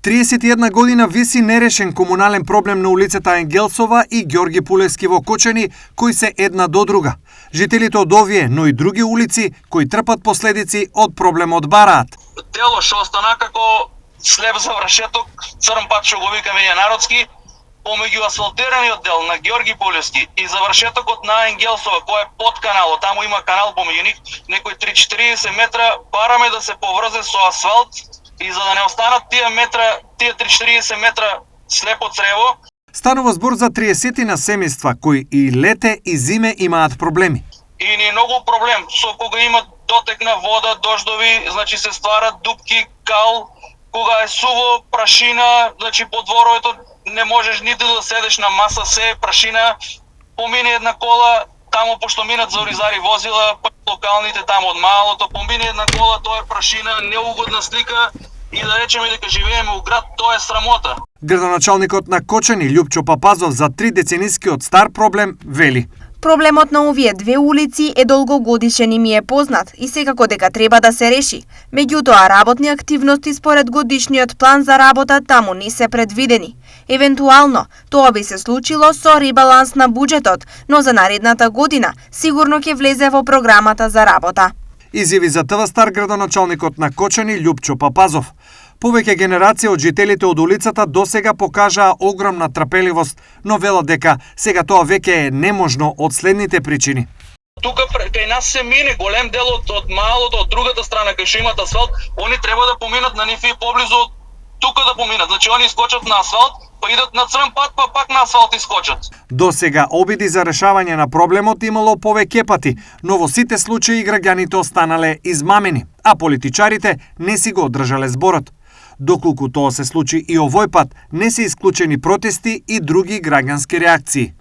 31 година виси нерешен комунален проблем на улицата Енгелсова и Ѓорги Пулевски во Кочани, кои се една до друга. Жителите од овие, но и други улици, кои трпат последици од проблемот бараат. Дело што остана како слеп завршеток, црн пат што го викаме ние народски, помеѓу асфалтираниот дел на Ѓорги Пулевски и завршетокот на Енгелсова, кој е под каналот, таму има канал помеѓу нив, некои 3-40 метра, бараме да се поврзе со асфалт. И за да не останат тие 3-40 метра слепо црево. Станува збор за 30 на семејства кои и лете и зиме имаат проблеми. И ни многу проблем со кога има дотек на вода, дождови, значи се стварат дупки, кал, кога е суво, прашина, значи по дворовето не можеш ниту да седеш на маса, се прашина, помине една кола, таму пошто минат за оризари возила, локалните таму од малото, помине една кола, тоа е прашина, неугодна слика и да речеме дека живееме у град, тоа е срамота. Градоначалникот на Кочани Љупчо Папазов за 3 деценискиот стар проблем вели: Проблемот на овие две улици е долгогодишен и ми е познат и секако дека треба да се реши. Меѓутоа, работни активности според годишниот план за работа таму не се предвидени. Евентуално, тоа би се случило со ребаланс на буџетот, но за наредната година сигурно ќе влезе во програмата за работа. Изјави за ТВ Стар градоначалникот на Кочани Љупчо Папазов. Повеќе генерација од жителите од улицата досега покажаа огромна трпеливост, но велат дека сега тоа веќе е неможно од следните причини. Тука кај нас се мине голем дел од малото, од другата страна кај што имат асфалт, они треба да поминат на нив и поблизу тука да поминат. Значи они искочат на асфалт, па идат на црн пат, па пак на асфалт искочат. До сега обиди за решавање на проблемот имало повеќе пати, но во сите случаи граѓаните останале измамени, а политичарите не си го одржале зборот. Доколку тоа се случи и овој пат, не се исклучени протести и други граѓански реакции.